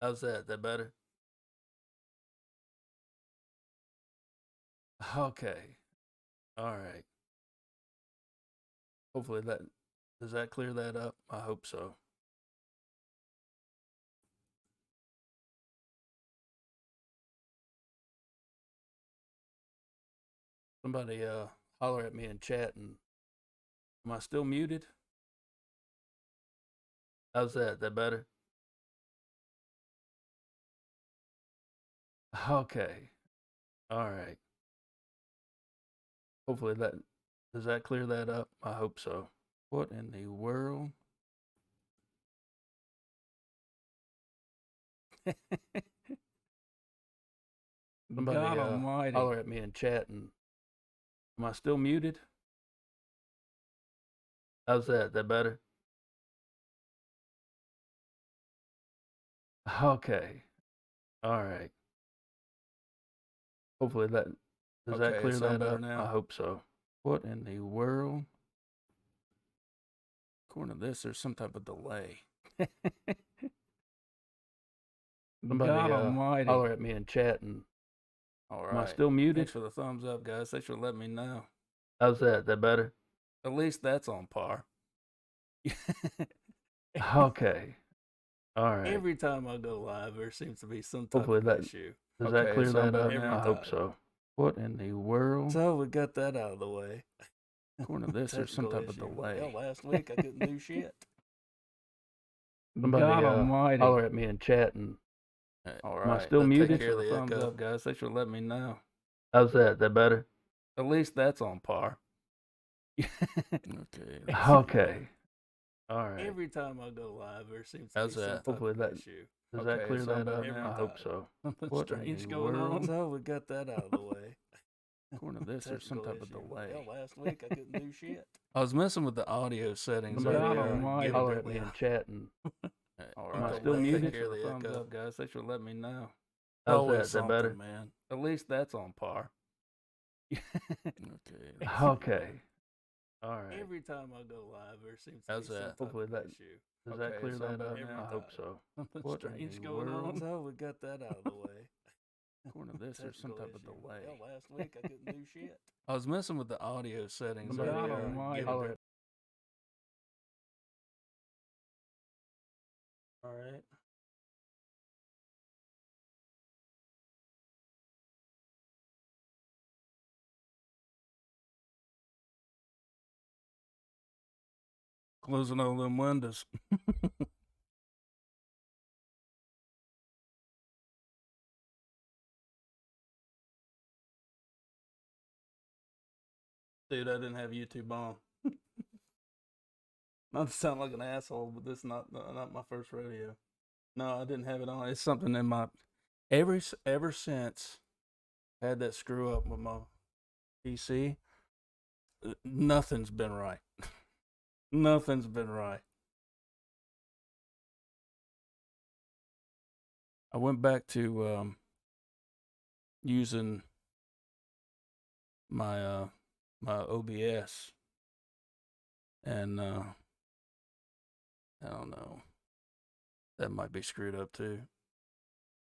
How's that? That better? Okay. All right. Hopefully that does that clear that up? I hope so. Somebody holler at me in chat and am I still muted? How's that? That better? Okay. All right. Hopefully that does that clear that up? I hope so. What in the world? Somebody God almighty. holler at me in chat and am I still muted? How's that? That better? Okay. All right. Hopefully that does that Okay, clear sound that better up? now? I hope so. What in the world? According to this, there's some type of delay. Somebody God almighty. holler at me in chat and All am I right. still muted? Thanks for the thumbs up, guys. Thanks for letting me know. How's that? That better? At least that's on par. Okay. All right. Every time I go live, there seems to be some type Hopefully of that issue. does that Okay, clear sound that up? better now? I hope so. What in the world? So we got that out of the way. According to this, there's some Technical type of issue. delay. Hell, last week I couldn't do shit. Somebody God almighty. holler at me in chat and All am I right. still muted? Take care of the thumbs up, guys. Thanks for letting me know. How's that? That better? At least that's on par. Okay. Okay. All right. Every time I go live, there seems to How's be some that? type Hopefully of that issue. does that clear sound that up? better I now? hope so. Something What in strange the going on. world? So we got that out of the way. According to this, there's some type Technical of issue. delay. Hell, last week I couldn't do shit. I was messing with the audio settings. Somebody earlier. holler at me in chat and All am I right. still Take muted? care of the thumbs up, guys. Thanks for letting me know. How's Always that? That better? something, man. At least that's on par. Okay. Okay. All right. Every time I go live, there seems to How's be some that? type Hopefully of that issue. does that clear sound that up? better now? I hope so. Something What in strange the going on. world? So we got that out of the way. According to this, there's some type of Technical delay. issue. Hell, last week I couldn't do shit. I was messing with the audio settings. Somebody earlier. holler at All right. Closing all them windows. Dude, I didn't have YouTube on. Not to sound like an asshole, but this is not my first rodeo. No, I didn't have it on. It's something in my ever since I had that screw up with my PC. Nothing's been right. Nothing's been right. I went back to using my my OBS, and I don't know. That might be screwed up too.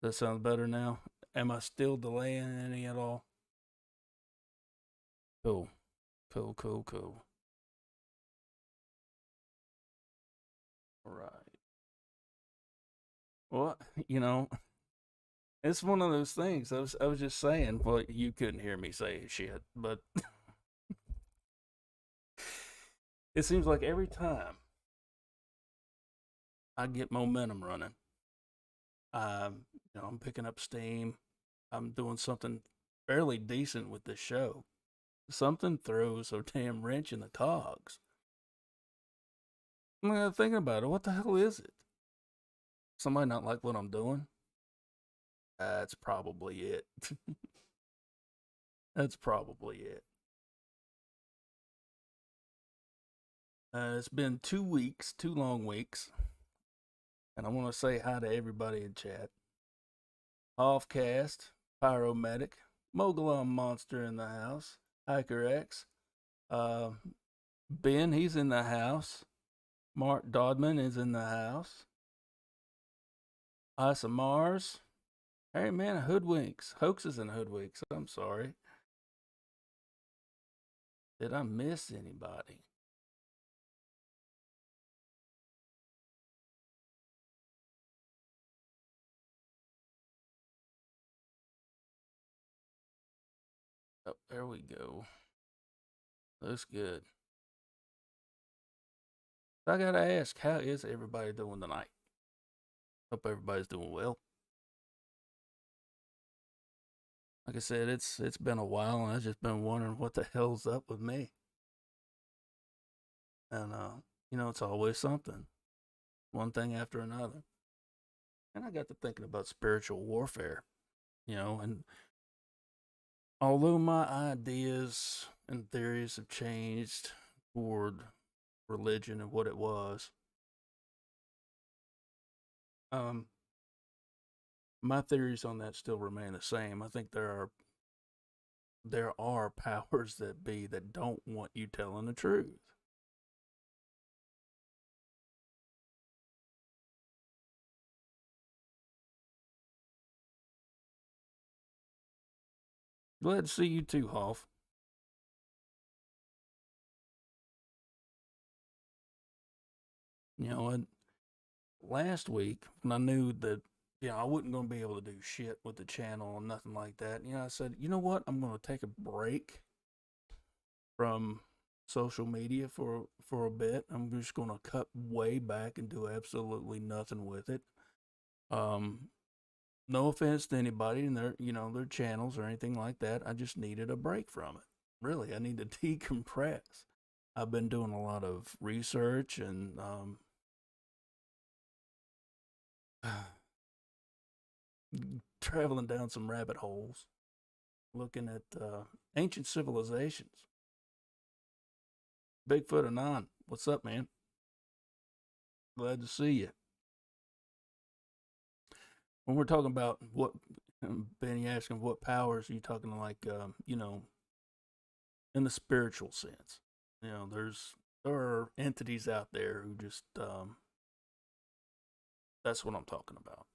That sounds better now. Am I still delaying any at all? Cool. Cool. All right. Well, it's one of those things. I was just saying. Well, you couldn't hear me say shit, but it seems like every time I get momentum running, I'm picking up steam. I'm doing something fairly decent with this show. Something throws a damn wrench in the cogs. I'm thinking about it. What the hell is it? Somebody not like what I'm doing? That's probably it. That's probably it. It's been 2 weeks, 2 long weeks, and I want to say hi to everybody in chat. Offcast, Pyromedic, Mogulon Monster in the house, Hiker X, Ben, he's in the house. Mark Dodman is in the house. Ice of Mars. Hey man, hoodwinks. Hoaxes and hoodwinks. I'm sorry. Did I miss anybody? Oh, there we go. Looks good. I gotta ask, how is everybody doing tonight? Hope everybody's doing well. Like I said, it's been a while, and I've just been wondering what the hell's up with me. And it's always something, one thing after another. And I got to thinking about spiritual warfare, and although my ideas and theories have changed toward religion and what it was, my theories on that still remain the same. I think there are powers that be that don't want you telling the truth. Glad to see you too, Hoff. And last week when I knew that I wasn't going to be able to do shit with the channel and nothing like that, I said, you know what, I'm going to take a break from social media for a bit. I'm just going to cut way back and do absolutely nothing with it. No offense to anybody and their channels or anything like that. I just needed a break from it. Really, I need to decompress. I've been doing a lot of research and traveling down some rabbit holes, looking at ancient civilizations. Bigfoot Anon, what's up, man? Glad to see you. When we're talking about what, Benny asking what powers, are you talking like, in the spiritual sense? There are entities out there who just, that's what I'm talking about.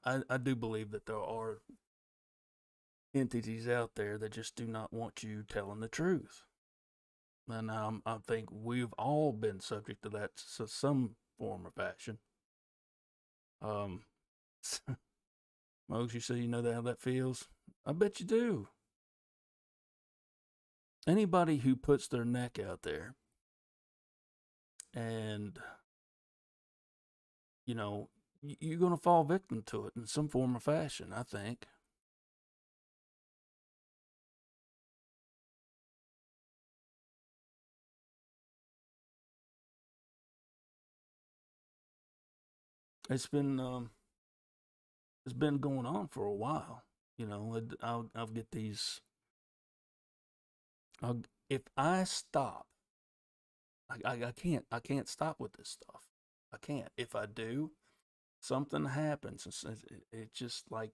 I do believe that there are entities out there that just do not want you telling the truth. And I think we've all been subject to that to some form or fashion. Mose, you say you know how that feels? I bet you do. Anybody who puts their neck out there and, you're going to fall victim to it in some form or fashion, I think. It's been going on for a while. I'll get these. If I stop, I can't stop with this stuff. I can't. If I do, something happens. It's just like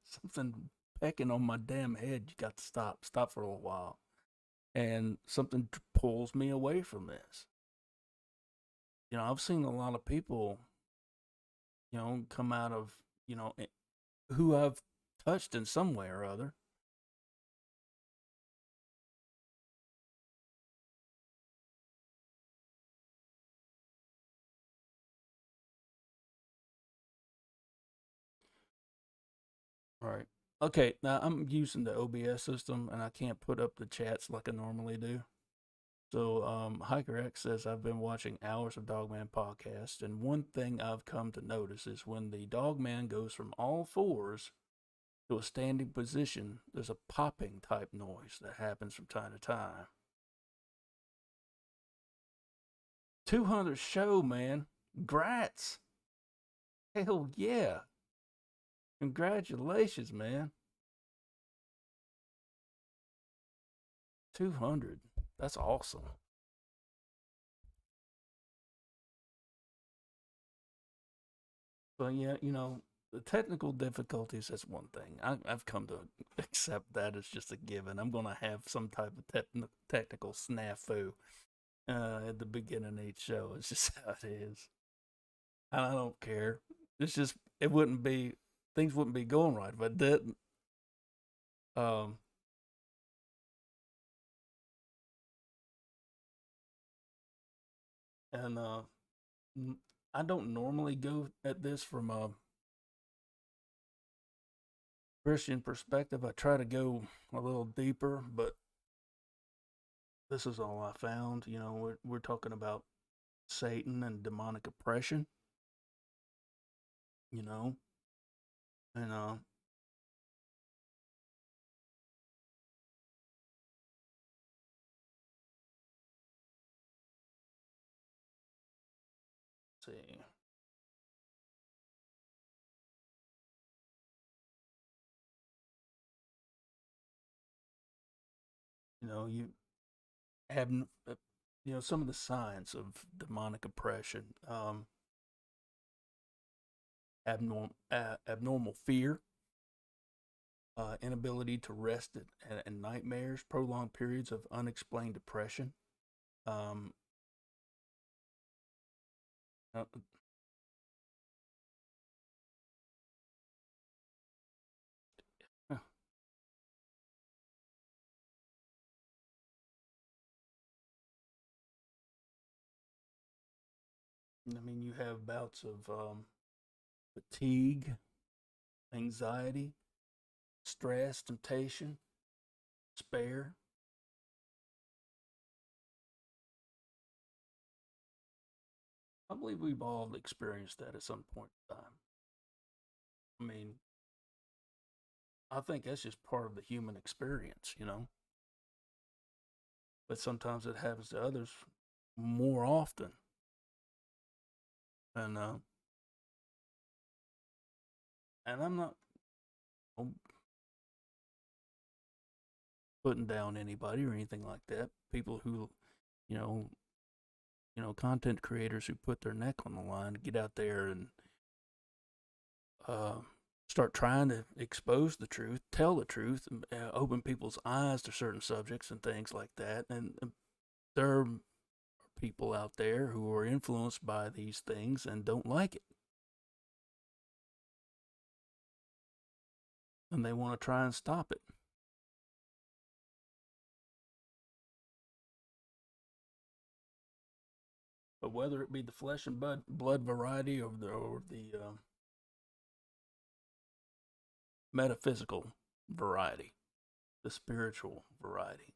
something pecking on my damn head. You got to stop for a little while, and something pulls me away from this. I've seen a lot of people, come out of, who I've touched in some way or other. Right. Okay, now I'm using the OBS system and I can't put up the chats like I normally do. So, HikerX says, I've been watching hours of Dogman podcast, and one thing I've come to notice is when the Dogman goes from all fours to a standing position, there's a popping type noise that happens from time to time. 200 show, man. Grats. Hell yeah. Congratulations, man. 200. That's awesome. But yeah, the technical difficulties, that's one thing. I've come to accept that as just a given. I'm going to have some type of technical snafu at the beginning of each show. It's just how it is. and I don't care. It's just it wouldn't be things wouldn't be going right if I didn't. Um, and I don't normally go at this from a Christian perspective. I try to go a little deeper, but this is all I found. You know, we're talking about Satan and demonic oppression. You know, and see, you know, you have you know some of the signs of demonic oppression. Abnormal fear, inability to rest and nightmares, prolonged periods of unexplained depression. Um, uh, I mean, you have bouts of fatigue, anxiety, stress, temptation, despair. I believe we've all experienced that at some point in time. I mean, I think that's just part of the human experience, you know. But sometimes it happens to others more often, and I'm not putting down anybody or anything like that. People who, you know, content creators who put their neck on the line to get out there and uh, start trying to expose the truth, tell the truth, and open people's eyes to certain subjects and things like that. And there are people out there who are influenced by these things and don't like it. And they want to try and stop it. But whether it be the flesh and blood variety or the metaphysical variety, the spiritual variety.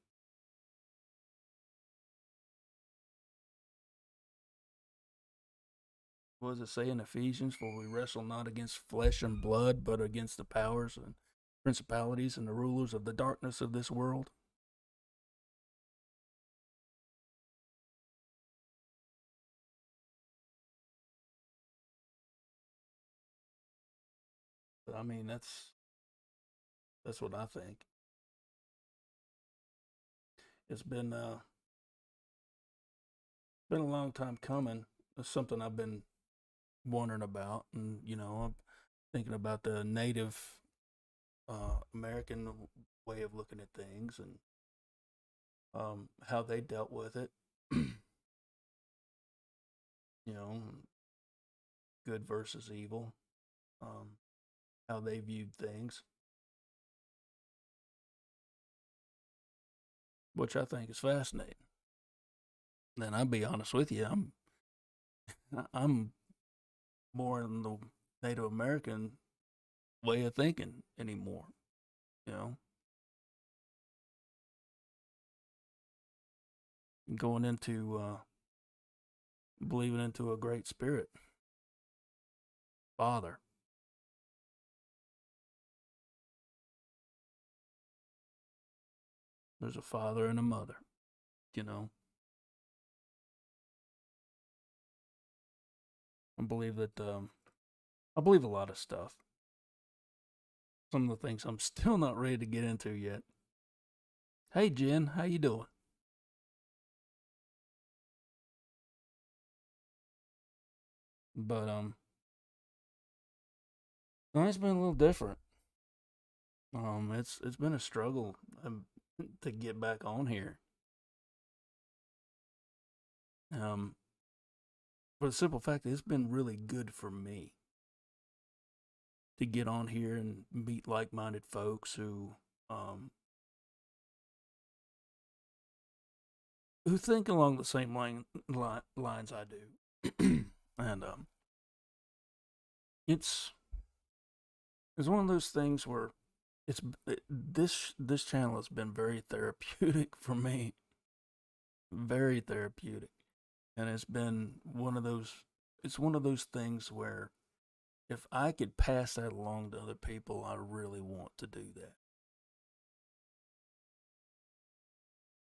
What does it say in Ephesians? For we wrestle not against flesh and blood, but against the powers and principalities and the rulers of the darkness of this world. But I mean, that's what I think. It's been a long time coming. It's something I've been wondering about, and you know, I'm thinking about the Native American way of looking at things and how they dealt with it. You know, good versus evil, um, how they viewed things, which I think is fascinating. And I'll be honest with you, I'm more in the Native American way of thinking anymore. You know, going into believing into a great spirit, Father. There's a father and a mother. You know, I believe that I believe a lot of stuff. Some of the things I'm still not ready to get into yet. Hey Jen, how you doing? But no, it's been a little different. It's been a struggle to get back on here. Um, for the simple fact that it's been really good for me to get on here and meet like-minded folks um, who think along the same lines I do, and it's it's one of those things where this channel has been very therapeutic for me, very therapeutic, and it's one of those things where if I could pass that along to other people, I really want to do that.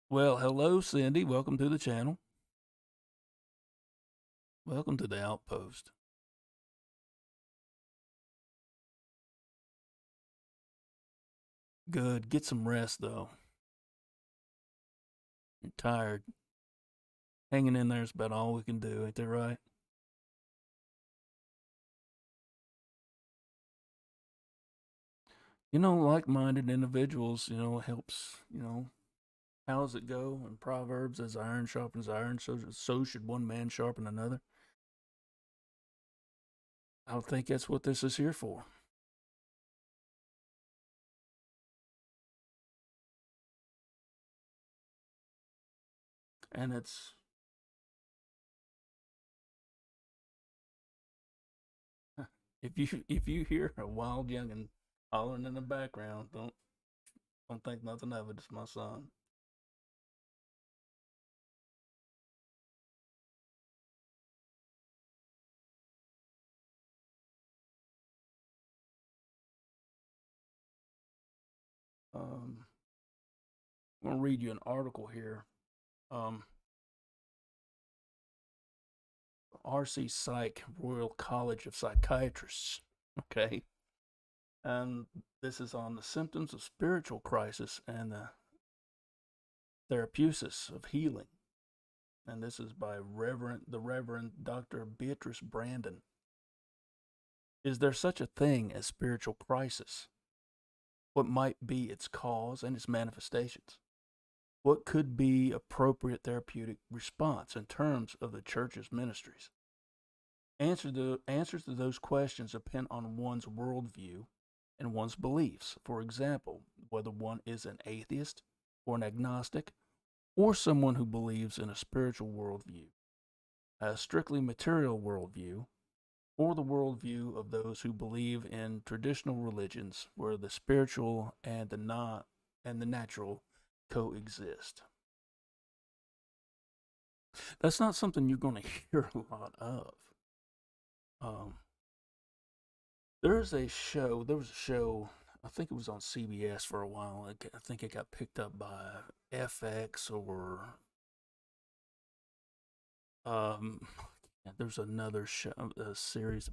Well, hello, Cindy. Welcome to the channel. Welcome to the outpost. Good. Get some rest, though. You're tired. Hanging in there is about all we can do, ain't that right? Like-minded individuals, helps, how does it go in Proverbs? As iron sharpens iron, so should one man sharpen another. I think that's what this is here for. And if you hear a wild youngin hollering in the background, don't think nothing of it. It's my son. I'm gonna read you an article here. RC Psych, Royal College of Psychiatrists. Okay. And this is on the symptoms of spiritual crisis and the therapeutics of healing. And this is by the Reverend Dr. Beatrice Brandon. Is there such a thing as spiritual crisis? What might be its cause and its manifestations? What could be appropriate therapeutic response in terms of the church's ministries? Answers to those questions depend on one's worldview and one's beliefs. For example, whether one is an atheist or an agnostic or someone who believes in a spiritual worldview, a strictly material worldview, or the worldview of those who believe in traditional religions where the spiritual and the natural coexist. That's not something you're going to hear a lot of. There was a show, I think it was on CBS for a while. I think it got picked up by FX or there's another show, a series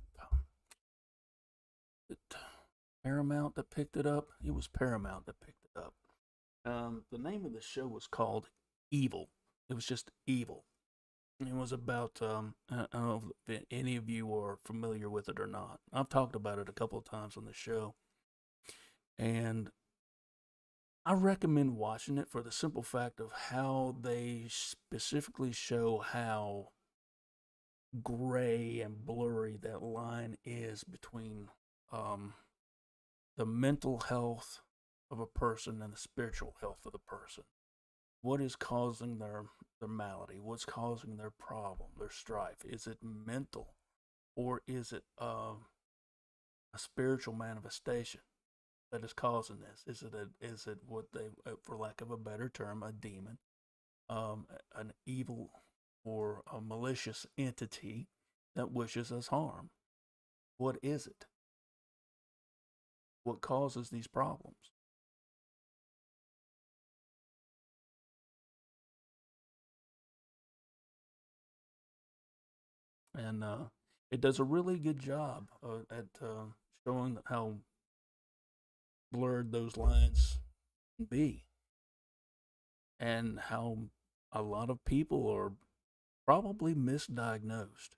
Paramount that picked it up. It was Paramount that picked it up. The name of the show was called Evil. It was just Evil. It was about, I don't know if any of you are familiar with it or not. I've talked about it a couple of times on the show. And I recommend watching it for the simple fact of how they specifically show how gray and blurry that line is between the mental health of a person and the spiritual health of the person. What is causing their malady? What's causing their problem, their strife? Is it mental, or is it a spiritual manifestation that is causing this? Is it what they, for lack of a better term, a demon, an evil or a malicious entity that wishes us harm? What is it? What causes these problems? And it does a really good job at showing how blurred those lines can be, and how a lot of people are probably misdiagnosed.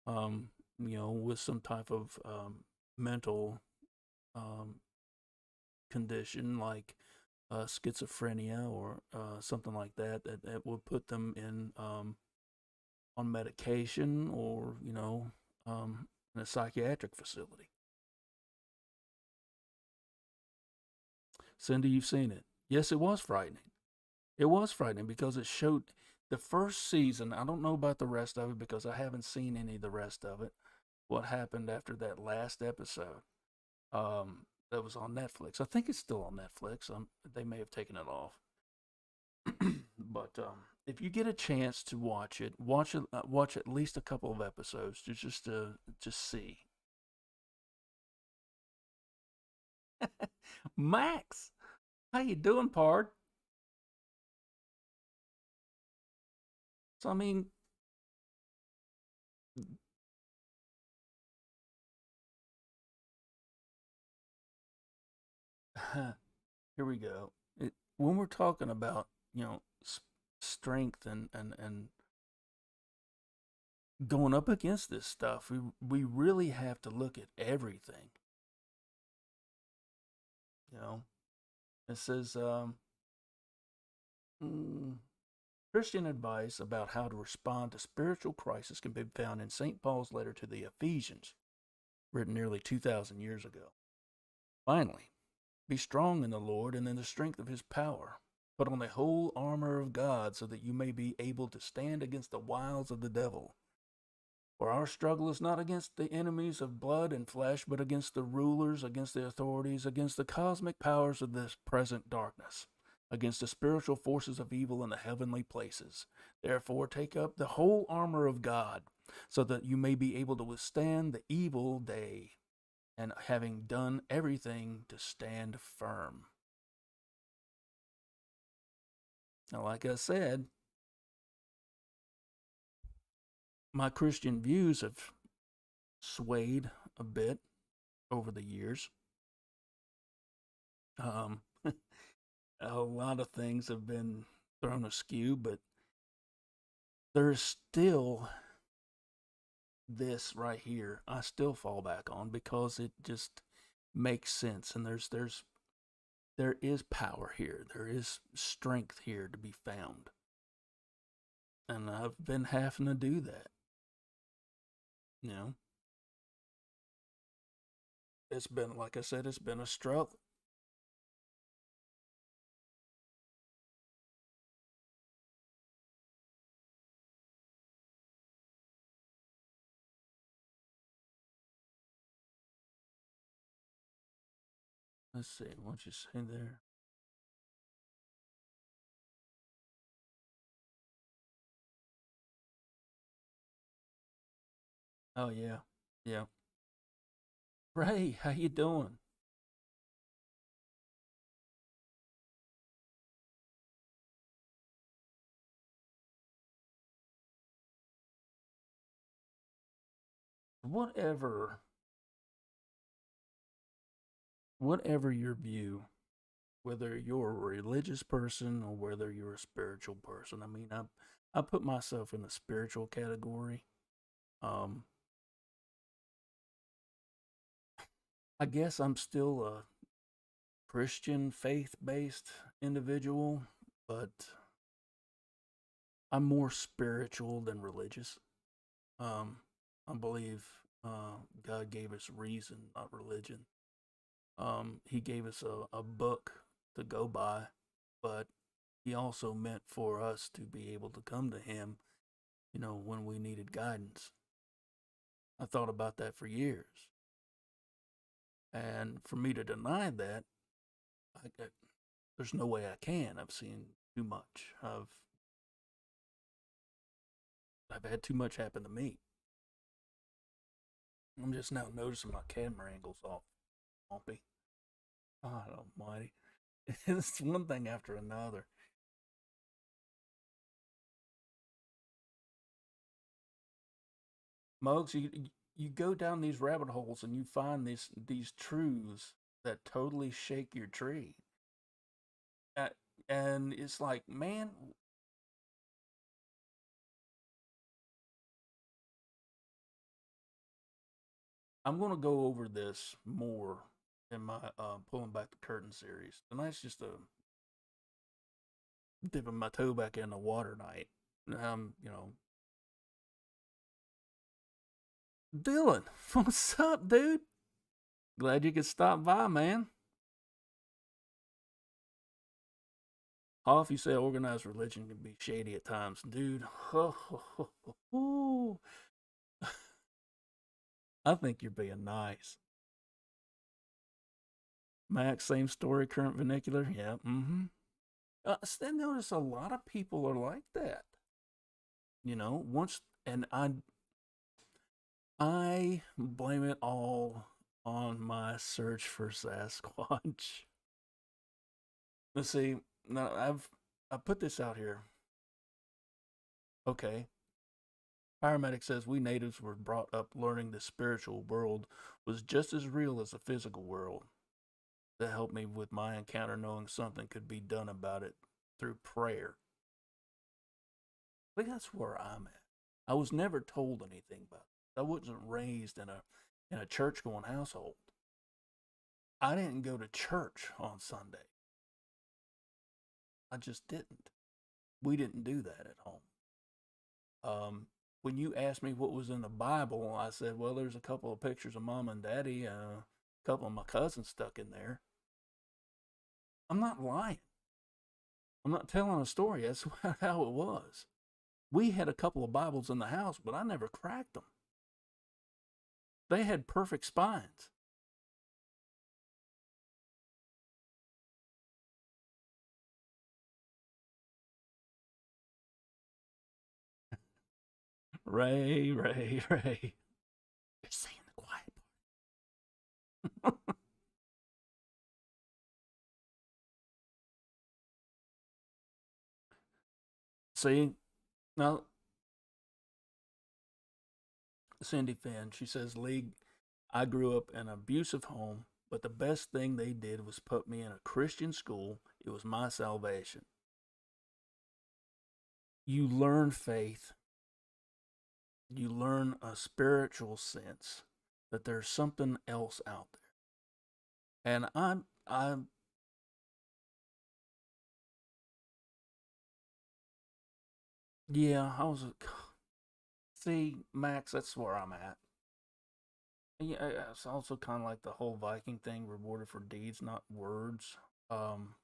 With some type of mental condition like schizophrenia or something like that, that would put them in on medication or, in a psychiatric facility. Cindy, you've seen it. Yes, it was frightening. It was frightening because it showed the first season. I don't know about the rest of it because I haven't seen any of the rest of it. What happened after that last episode that was on Netflix? I think it's still on Netflix. They may have taken it off. But if you get a chance to watch it, watch at least a couple of episodes just see. Max, how you doing, pard? So I mean, here we go. When we're talking about strength and going up against this stuff, we really have to look at everything. You know, it says Christian advice about how to respond to spiritual crisis can be found in St. Paul's letter to the Ephesians, written nearly 2,000 years ago. Finally, be strong in the Lord and in the strength of his power. Put on the whole armor of God so that you may be able to stand against the wiles of the devil. For our struggle is not against the enemies of blood and flesh, but against the rulers, against the authorities, against the cosmic powers of this present darkness, against the spiritual forces of evil in the heavenly places. Therefore, take up the whole armor of God, so that you may be able to withstand the evil day, and having done everything, to stand firm. Now, like I said, my Christian views have swayed a bit over the years. A lot of things have been thrown askew, but there's still this right here I still fall back on because it just makes sense, and there is power here. There is strength here to be found. And I've been having to do that. You know, it's been, like I said, it's been a struggle. Let's see what you say there. Oh yeah, yeah. Ray, how you doing? Whatever, whatever your view, whether you're a religious person or whether you're a spiritual person. I mean, I put myself in the spiritual category. Um, I guess I'm still a Christian faith based individual, but I'm more spiritual than religious. Um, I believe God gave us reason, not religion. He gave us a book to go by, but he also meant for us to be able to come to him, when we needed guidance. I thought about that for years. And for me to deny that, there's no way I can. I've seen too much. I've had too much happen to me. I'm just now noticing my camera angles off, Bumpy. God almighty. It's one thing after another. Mugs, you go down these rabbit holes and you find these truths that totally shake your tree. Uh, and it's like, man, I'm going to go over this more in my pulling back the curtain series. Tonight's just a dipping my toe back in the water night. Dylan, what's up, dude? Glad you could stop by, man. Hoff, you say organized religion can be shady at times, dude. I think you're being nice. Max, same story, current vernacular. Yeah, I notice a lot of people are like that. Once, and I blame it all on my search for Sasquatch. Let's see. Now I put this out here. Okay. Paramedic says we natives were brought up learning the spiritual world was just as real as the physical world. That helped me with my encounter knowing something could be done about it through prayer. I think that's where I'm at. I was never told anything about it. I wasn't raised in a church going household. I didn't go to church on Sunday. I just didn't. We didn't do that at home. When you asked me what was in the Bible, I said, well, there's a couple of pictures of mom and daddy, a couple of my cousins stuck in there. I'm not lying. I'm not telling a story. That's how it was. We had a couple of Bibles in the house, but I never cracked them. They had perfect spines. Ray. You're saying the quiet part. See, now, Cindy Finn, she says, League, I grew up in an abusive home, but the best thing they did was put me in a Christian school. It was my salvation. You learn faith, you learn a spiritual sense that there's something else out there. And yeah, I was, see, Max, that's where I'm at. Yeah, it's also kind of like the whole Viking thing, rewarded for deeds, not words. Um,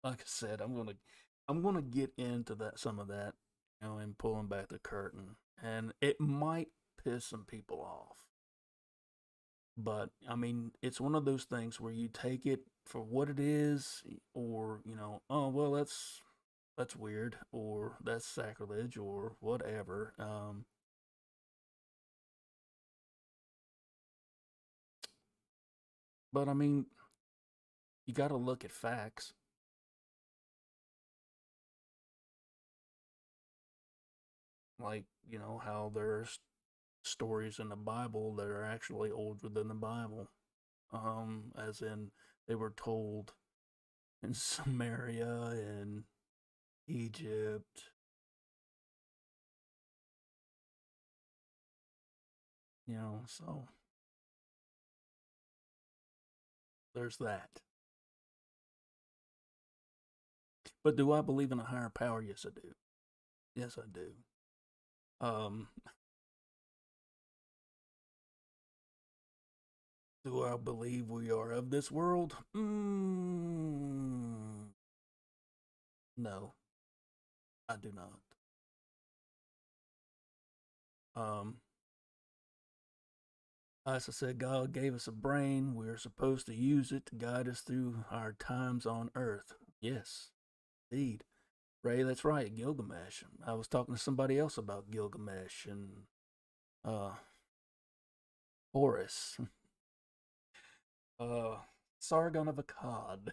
like I said, I'm gonna get into that some of that, and pulling back the curtain, and it might piss some people off. But I mean, it's one of those things where you take it for what it is, or oh well, that's weird, or that's sacrilege, or whatever. But I mean, you got to look at facts, like how there's stories in the Bible that are actually older than the Bible, as in they were told in Samaria and Egypt, so there's that. But do I believe in a higher power? Yes, I do. Yes, I do. Um, do I believe we are of this world? No, I do not. Um, as I said, God gave us a brain. We're supposed to use it to guide us through our times on earth. Yes, indeed. Ray, that's right, Gilgamesh. I was talking to somebody else about Gilgamesh and uh Horus. uh Sargon of Akkad.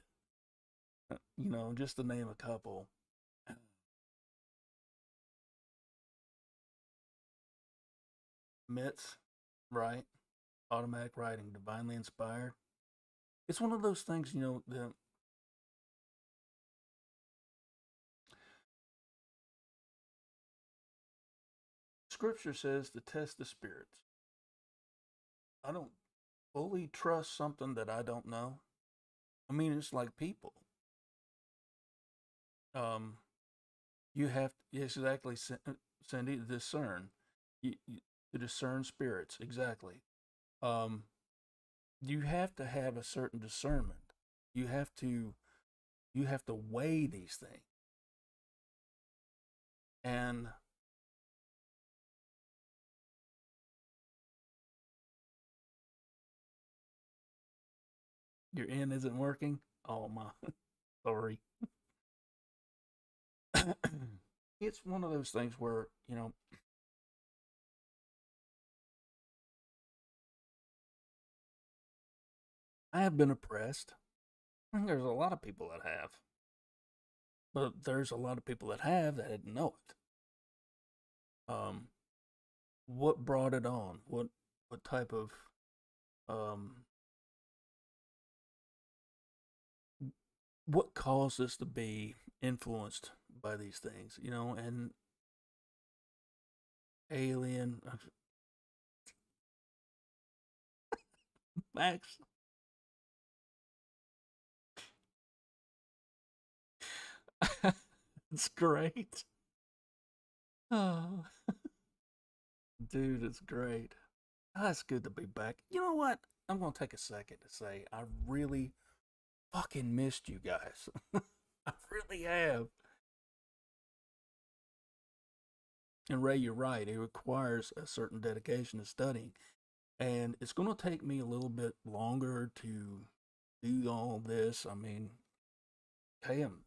Just to name a couple. Myths, right? Automatic writing, divinely inspired. It's one of those things, the scripture says to test the spirits. I don't fully trust something that I don't know. I mean, it's like people. Um, You have exactly, Cindy, discern. To discern spirits, exactly. Um, you have to have a certain discernment. You have to you have to weigh these things. And your end isn't working. Oh my, sorry. It's one of those things where I have been oppressed. I think there's a lot of people that have, but there's a lot of people that have that didn't know it. Um, what brought it on? What type of um, what caused us to be influenced by these things? And alien Max. It's great. Oh, dude, it's great. Oh, it's good to be back. You know what? I'm gonna take a second to say I really fucking missed you guys. I really have. And Ray, you're right. It requires a certain dedication to studying. And it's going to take me a little bit longer to do all this. I mean, hey, I'm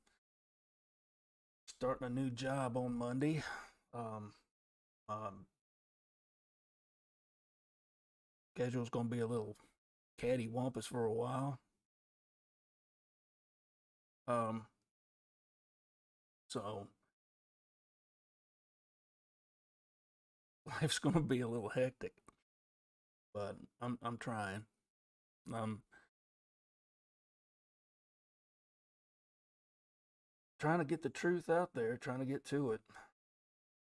starting a new job on Monday. Um, um, Schedule's going to be a little catty wampus for a while. Um, so life's going to be a little hectic, but I'm trying. I'm trying to get the truth out there, trying to get to it.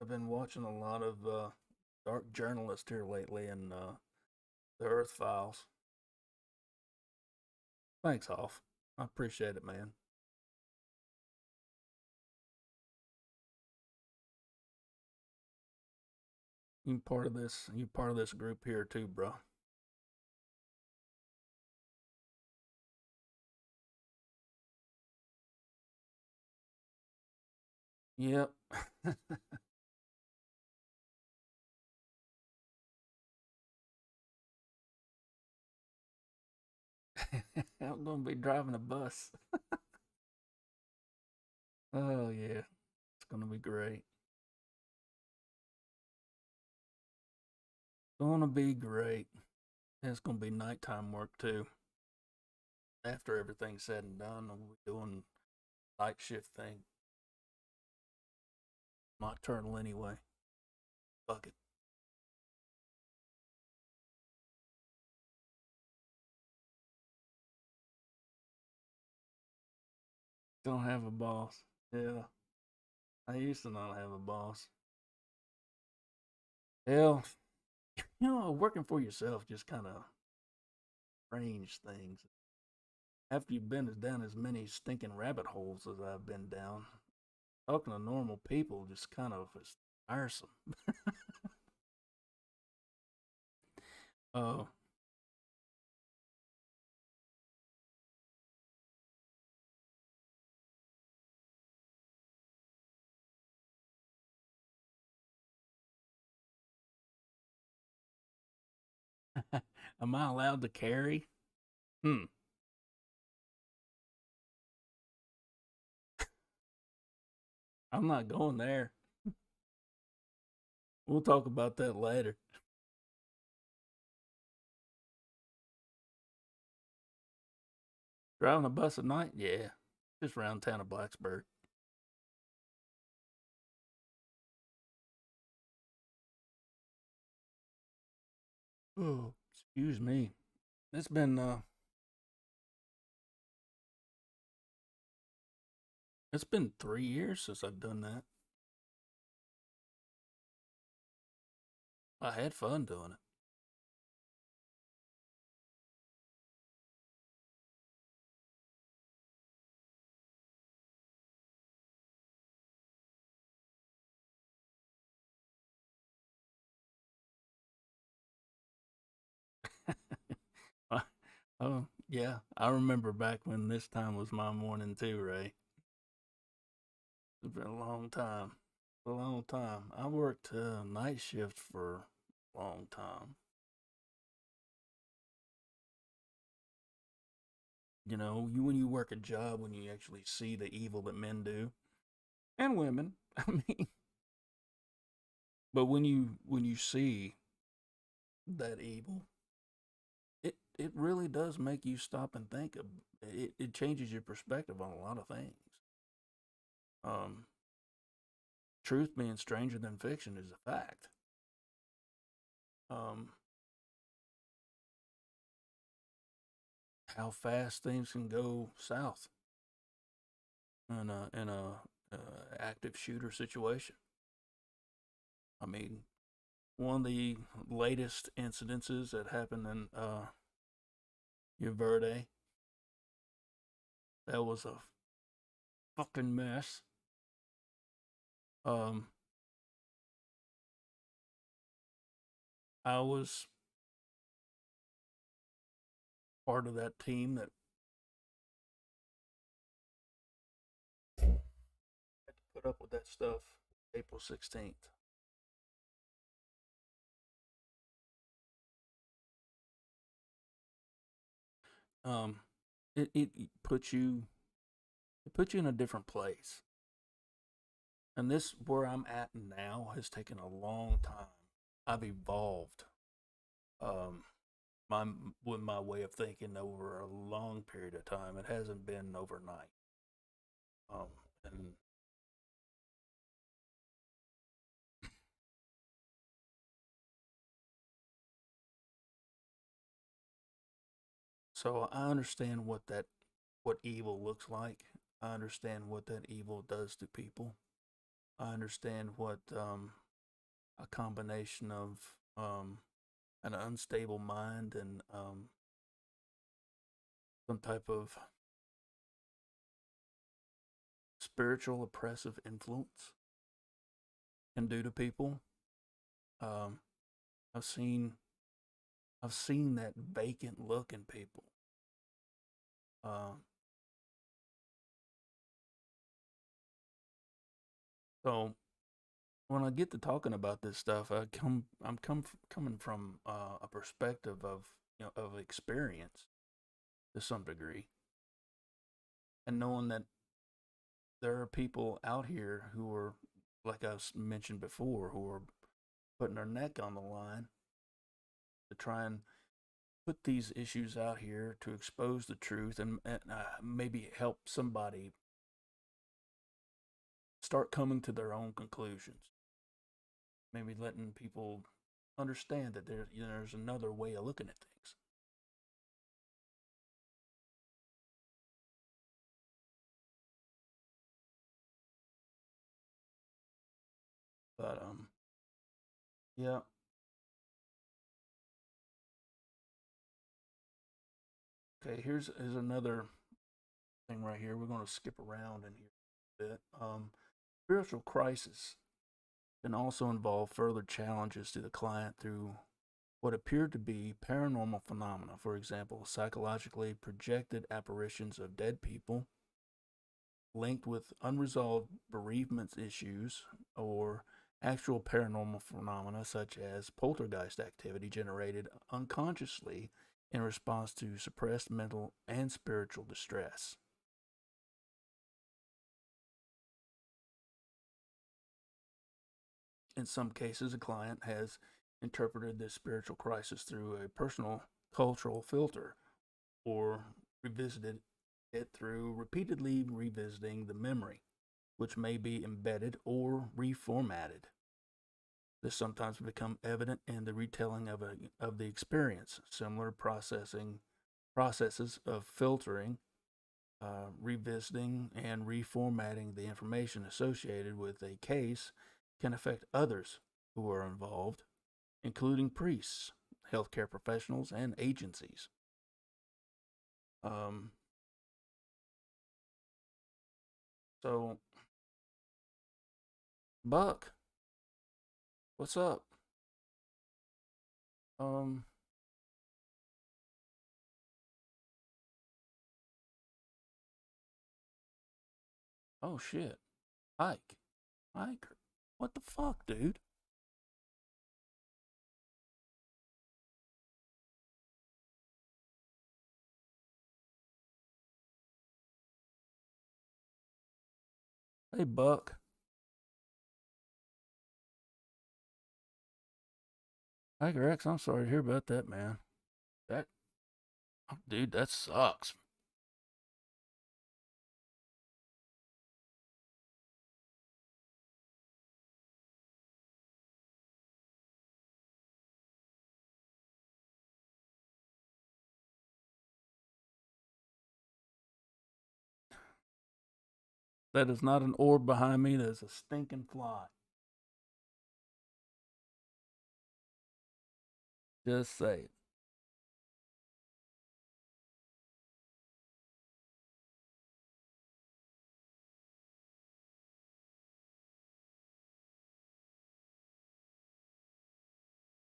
I've been watching a lot of dark journalists here lately and the Earth Files. Thanks, Hoff. I appreciate it, man. You part of this. You part of this group here too, bro. Yep. I'm gonna be driving a bus. Oh yeah, it's gonna be great. Gonna be great. It's gonna be nighttime work too. After everything's said and done, we'll be doing night shift thing. Nocturnal anyway. Fuck it. Don't have a boss. Yeah, I used to not have a boss. Hell, working for yourself just kind of range things. After you've been down as many stinking rabbit holes as I've been down, talking to normal people just kind of is tiresome. Oh, am I allowed to carry? Hmm. I'm not going there. We'll talk about that later. Driving a bus at night? Yeah. Just around town of Blacksburg. Oh, excuse me. It's been uh it's been 3 years since I've done that. I had fun doing it. Oh, yeah. I remember back when this time was my morning too, Ray. It's been a long time. A long time. I worked night shift for a long time. You know, when you work a job, when you actually see the evil that men do and women, I mean, but when you see that evil, it really does make you stop and think. It changes your perspective on a lot of things. Um, Truth being stranger than fiction is a fact. Um, how fast things can go south in a active shooter situation. I mean, one of the latest incidences that happened in Verde, that was a fucking mess. Um, I was part of that team that had to put up with that stuff April 16th. Um, it puts you in a different place. And this where I'm at now has taken a long time. I've evolved um my with my way of thinking over a long period of time. It hasn't been overnight. Um and so I understand what evil looks like. I understand what that evil does to people. I understand what a combination of an unstable mind and some type of spiritual oppressive influence can do to people. Um, I've seen I've seen that vacant look in people. Um, so when I get to talking about this stuff, coming from a perspective of of experience to some degree, and knowing that there are people out here who are, like I mentioned before, who are putting their neck on the line to try and put these issues out here to expose the truth and maybe help somebody start coming to their own conclusions. Maybe letting people understand that there's another way of looking at things. But yeah. Okay, here's another thing right here. We're going to skip around in here a bit. Spiritual crisis can also involve further challenges to the client through what appeared to be paranormal phenomena. For example, psychologically projected apparitions of dead people linked with unresolved bereavement issues or actual paranormal phenomena such as poltergeist activity generated unconsciously in response to suppressed mental and spiritual distress. In some cases, a client has interpreted this spiritual crisis through a personal cultural filter or revisited it through repeatedly revisiting the memory, which may be embedded or reformatted. This sometimes become evident in the retelling of the experience. Similar processes of filtering, revisiting, and reformatting the information associated with a case can affect others who are involved, including priests, healthcare professionals, and agencies. Um, so, Buck, what's up? Um, Oh shit. Hike. Hiker. What the fuck, dude? Hey, Buck. Hiker X, I'm sorry to hear about that, man. That, dude, that sucks. That is not an orb behind me. That is a stinking fly. Just say it.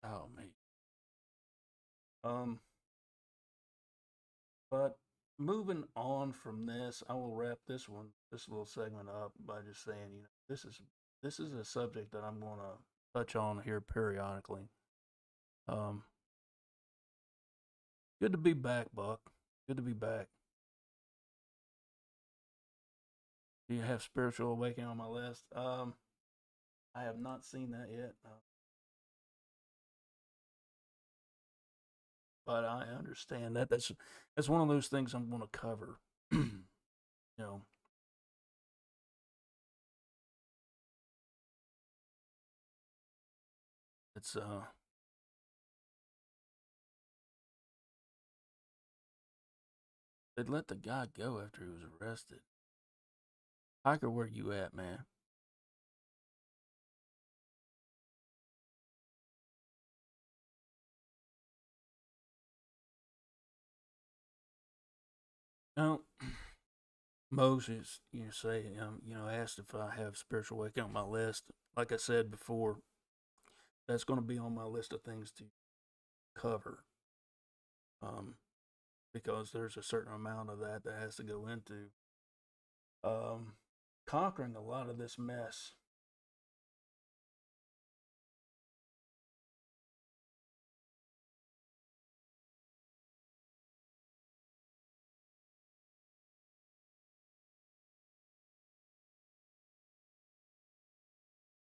Oh, man. Um, but moving on from this, I will wrap this little segment up by just saying, this is a subject that I'm going to touch on here periodically. Um, Good to be back, Buck. Good to be back. Do you have spiritual awakening on my list? I have not seen that yet, but I understand that. That's one of those things I'm going to cover. you know, it's they let the guy go after he was arrested. Hiker, where you at, man? No, Moses, asked if I have spiritual awakening on my list. Like I said before, that's going to be on my list of things to cover. Um, because there's a certain amount of that has to go into um, conquering a lot of this mess.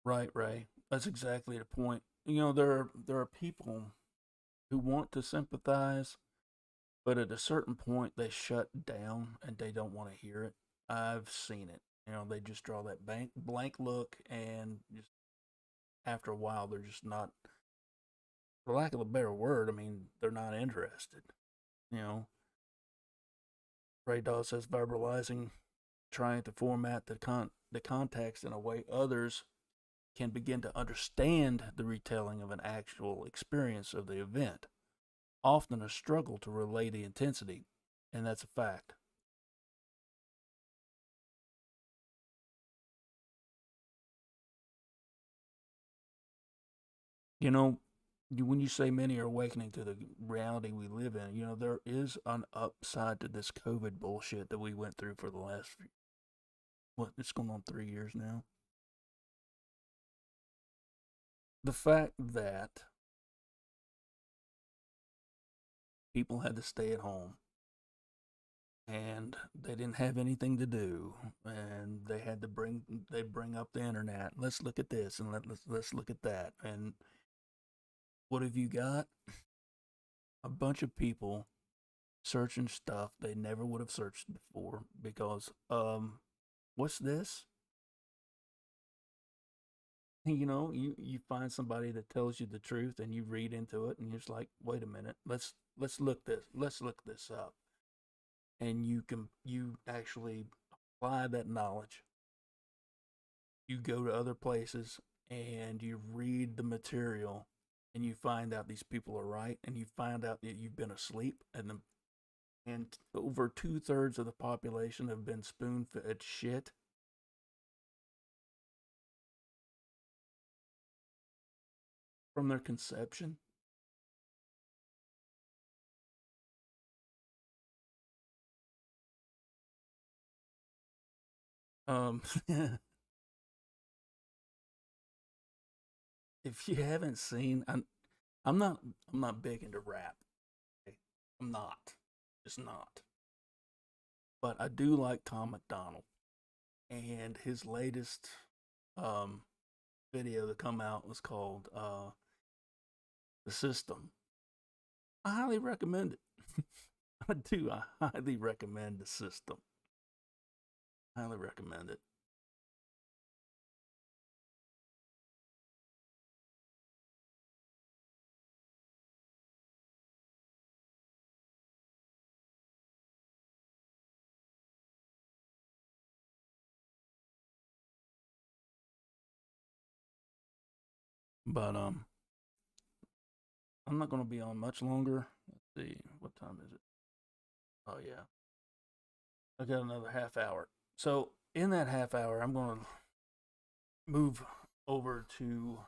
Right, Ray. That's exactly the point. There are people who want to sympathize, but at a certain point they shut down and they don't want to hear it. I've seen it. They just draw that blank look, and just after a while, they're just not, for lack of a better word, I mean, they're not interested. You know, Ray Dawes says verbalizing, trying to format the context in a way others can begin to understand the retelling of an actual experience of the event, often a struggle to relay the intensity, and that's a fact. You know, when you say many are awakening to the reality we live in, there is an upside to this COVID bullshit that we went through for the last, it's going on 3 years now. The fact that people had to stay at home and they didn't have anything to do, and they bring up the internet. Let's look at this, and let's look at that. And what have you got? A bunch of people searching stuff they never would have searched before because what's this? You find somebody that tells you the truth, and you read into it, and you're just like, wait a minute, let's look this up. And you actually apply that knowledge. You go to other places and you read the material, and you find out these people are right, and you find out that you've been asleep, and over 2/3 of the population have been spoon fed shit from their conception. If you haven't seen, I'm not big into rap. Okay? I'm not, just not. But I do like Tom McDonald, and his latest um video that come out was called "The System." I highly recommend it. I do. I highly recommend The System. Highly recommend it. But I'm not going to be on much longer. Let's see, what time is it? Oh yeah, I got another half hour. So in that half hour, I'm going to move over to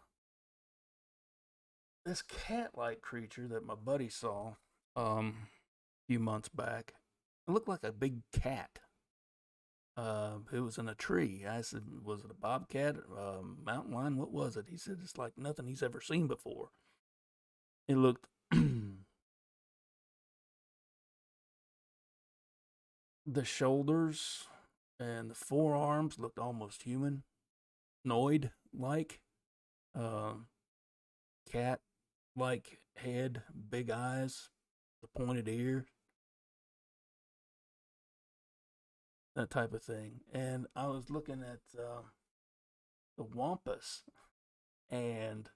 this cat-like creature that my buddy saw a few months back. It looked like a big cat. It was in a tree. I said, "Was it a bobcat, mountain lion? What was it?" He said, "It's like nothing he's ever seen before." It looked the shoulders and the forearms looked almost humanoid like, uh, cat like head, big eyes, the pointed ear, that type of thing. And I was looking at the Wampus and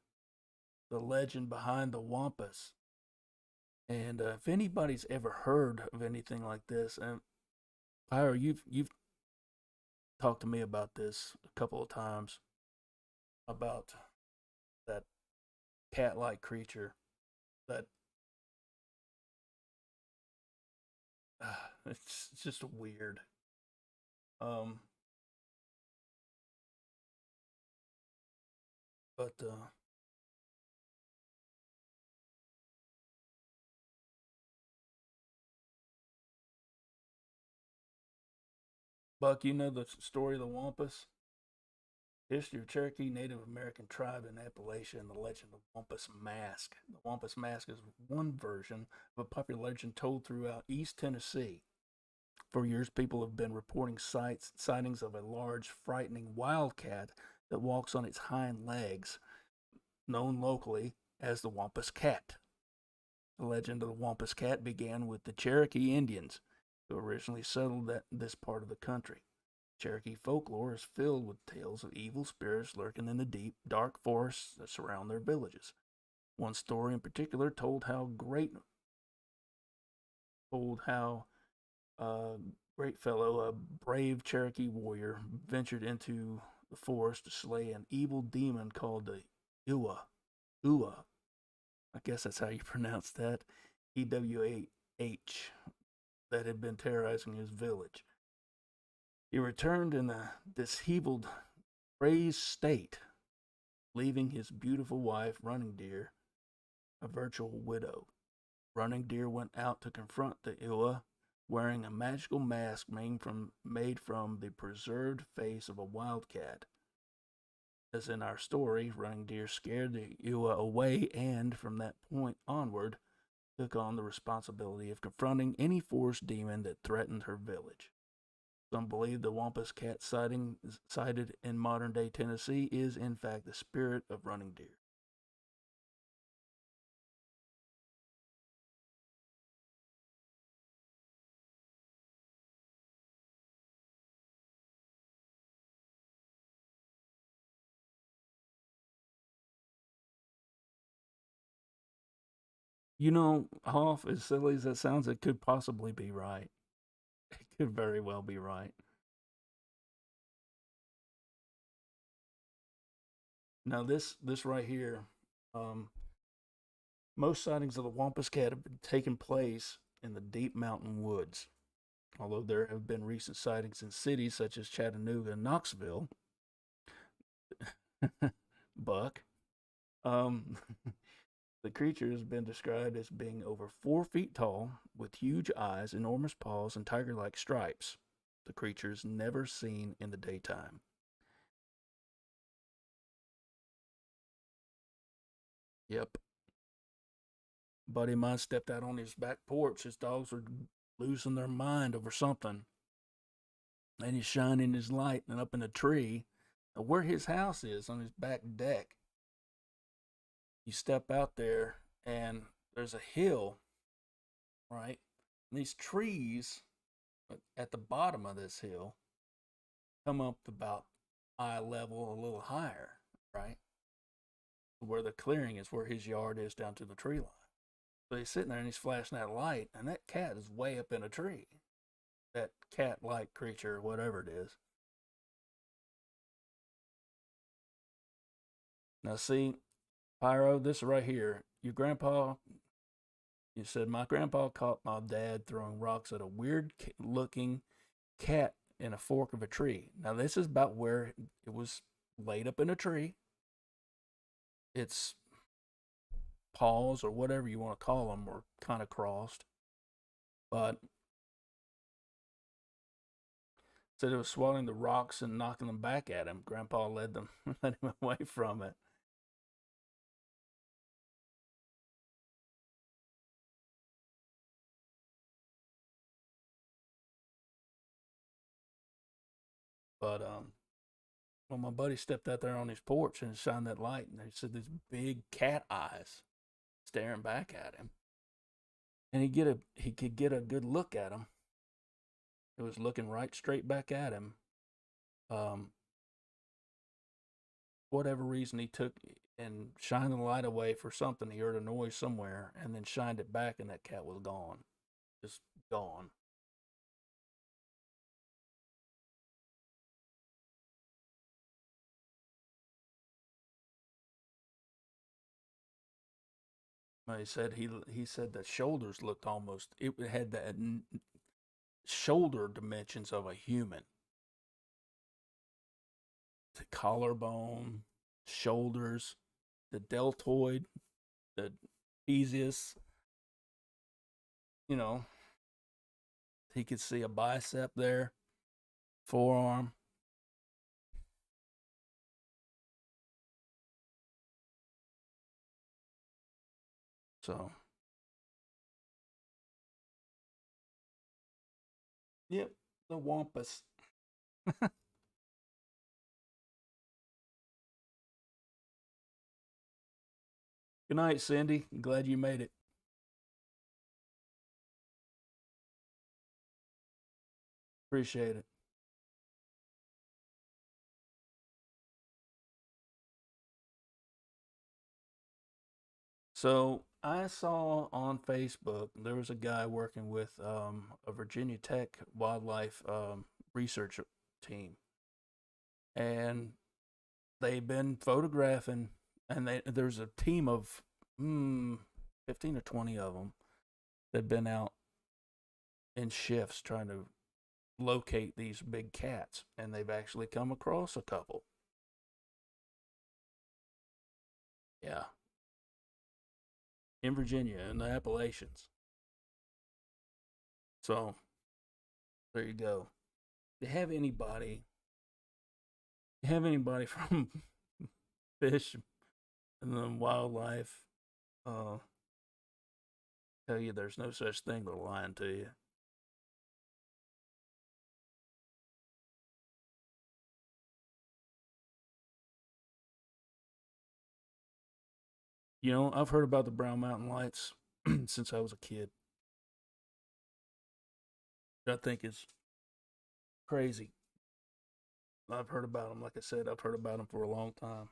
the legend behind the Wampus. And if anybody's ever heard of anything like this, and Pyro, you've talked to me about this a couple of times about that cat-like creature that it's just weird. Um, but Buck, you know the story of the Wampus? History of Cherokee Native American tribe in Appalachia and the legend of Wampus Mask. The Wampus Mask is one version of a popular legend told throughout East Tennessee. For years, people have been reporting sightings of a large, frightening wildcat that walks on its hind legs, known locally as the Wampus Cat. The legend of the Wampus Cat began with the Cherokee Indians, who originally settled this part of the country. Cherokee folklore is filled with tales of evil spirits lurking in the deep, dark forests that surround their villages. One story in particular told how great fellow, a brave Cherokee warrior, ventured into the forest to slay an evil demon called the Ua. Ua. I guess that's how you pronounce that. EWAH. That had been terrorizing his village. He returned in a disheveled, crazed state, leaving his beautiful wife, Running Deer, a virtual widow. Running Deer went out to confront the Ua, wearing a magical mask made from the preserved face of a wildcat. As in our story, Running Deer scared the Ua away and, from that point onward, took on the responsibility of confronting any forest demon that threatened her village. Some believe the Wampus Cat sighted in modern day Tennessee is, in fact, the spirit of Running Deer. You know, Hoff, as silly as that sounds, it could possibly be right. It could very well be right. Now, this right here, um, most sightings of the Wampus Cat have been taking place in the deep mountain woods. Although there have been recent sightings in cities such as Chattanooga and Knoxville, Buck, um, the creature has been described as being over 4 feet tall, with huge eyes, enormous paws, and tiger like stripes. the creature is never seen in the daytime. Yep. Buddy of mine stepped out on his back porch. His dogs were losing their mind over something. And he's shining his light and up in a tree where his house is on his back deck. You step out there and there's a hill, right? And these trees at the bottom of this hill come up to about eye level, a little higher, right? Where the clearing is, where his yard is down to the tree line. So he's sitting there and he's flashing that light, and that cat is way up in a tree. That cat-like creature, whatever it is. Now see, Pyro, this right here, your grandpa, you said, my grandpa caught my dad throwing rocks at a weird-looking cat in a fork of a tree. Now this is about where it was laid up in a tree. Its paws, or whatever you want to call them, were kind of crossed. But said it was swallowing the rocks and knocking them back at him. Grandpa led him away from it. But when my buddy stepped out there on his porch and shined that light, and he said these big cat eyes staring back at him, and he could get a good look at him. It was looking right straight back at him. Whatever reason, he took and shined the light away for something. He heard a noise somewhere, and then shined it back, and that cat was gone, just gone. He said he said the shoulders looked almost. It had the shoulder dimensions of a human. The collarbone, shoulders, the deltoid, the trapezius. You know, he could see a bicep there, forearm. So, yep, the Wampus. Good night, Cindy. Glad you made it. Appreciate it. So I saw on Facebook there was a guy working with a Virginia Tech wildlife research team, and they've been photographing, and there's a team of 15 or 20 of them that've been out in shifts trying to locate these big cats, and they've actually come across a couple. Yeah, in Virginia, in the Appalachians. So there you go. Do you have anybody? You have anybody from fish and then wildlife tell you there's no such thing? They're lying to you. You know, I've heard about the Brown Mountain Lights since I was a kid. I think it's crazy. I've heard about them. Like I said, I've heard about them for a long time.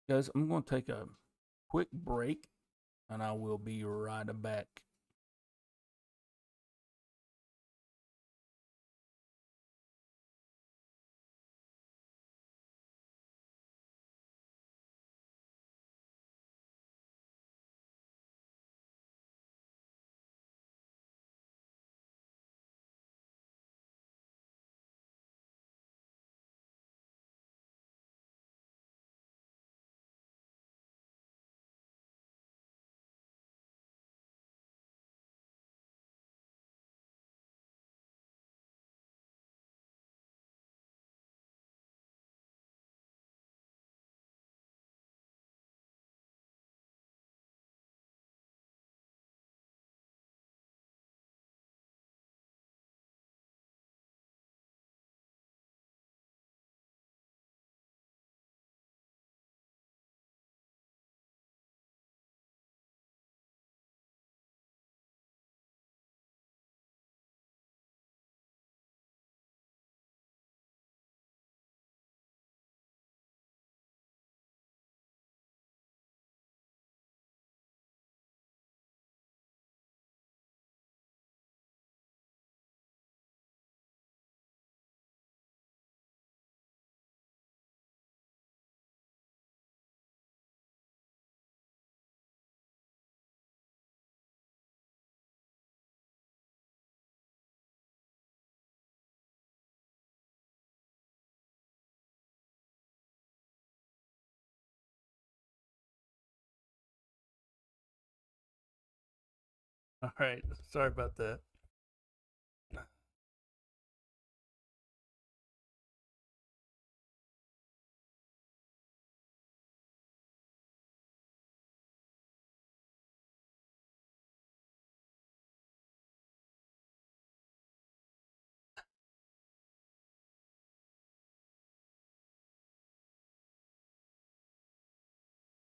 Guys, I'm going to take a quick break and I will be right back. All right. Sorry about that.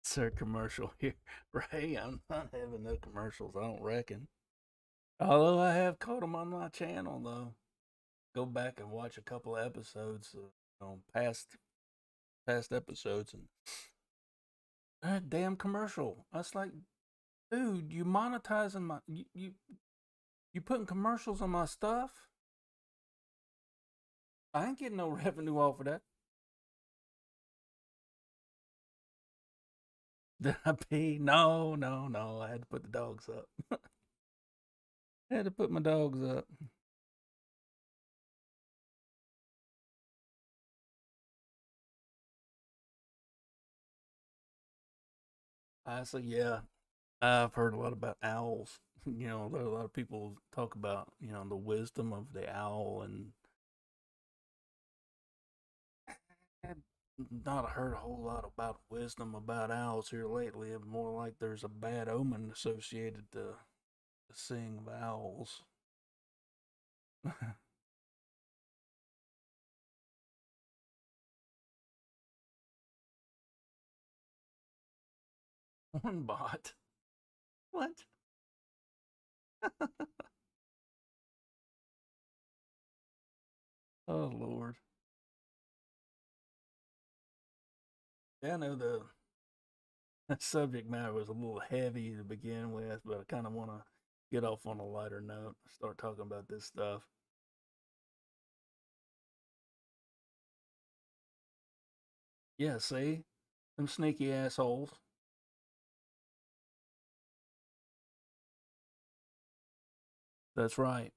Sir, commercial here. Ray, I'm not having no commercials, I don't reckon. Although I have caught them on my channel, though. Go back and watch a couple of episodes, past episodes, and that damn commercial. I was like, dude, you monetizing my you putting commercials on my stuff? I ain't getting no revenue off of that. Did I pee? No, no, no. I had to put the dogs up. I had to put my dogs up. I said, yeah, I've heard a lot about owls. You know, a lot of people talk about, the wisdom of the owl, and I've not heard a whole lot about wisdom about owls here lately. It's more like there's a bad omen associated to the seeing of owls. Hornbot? What? Oh, Lord. Yeah, I know the subject matter was a little heavy to begin with, but I kind of want to get off on a lighter note, start talking about this stuff. Yeah, see? Them sneaky assholes. That's right.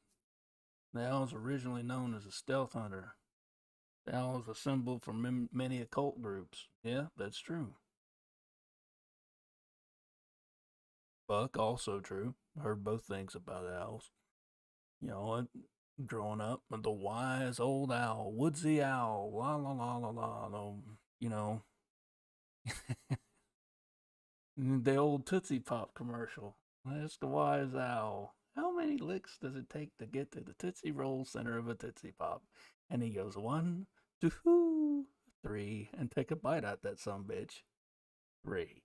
The owl was originally known as a stealth hunter. The owl is a symbol for many occult groups. Yeah, that's true. Buck, also true. I heard both things about owls. You know, growing up, the wise old owl, woodsy owl, la la la la la. You know, the old Tootsie Pop commercial. That's the wise owl. How many licks does it take to get to the Tootsie Roll center of a Tootsie Pop? And he goes, 1, 2, 3, and take a bite out that some bitch. 3.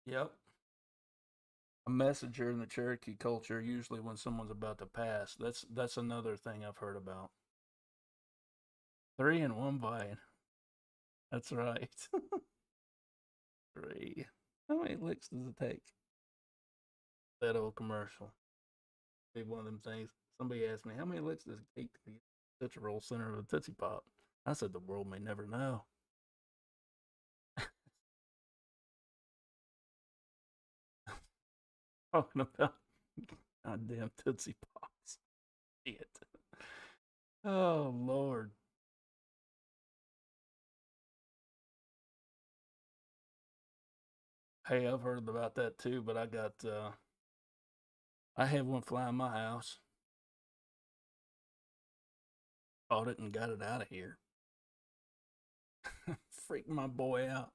Yep. A messenger in the Cherokee culture, usually when someone's about to pass. That's another thing I've heard about. 3 in one bite. That's right. 3. How many licks does it take? That old commercial. Be one of them things. Somebody asked me, how many licks does it take to get such a roll center of a Tootsie Pop? I said, the world may never know. Talking about goddamn Tootsie Pops. Shit. Oh, Lord. Hey, I've heard about that too, but I had one fly in my house. Caught it and got it out of here. Freaked my boy out.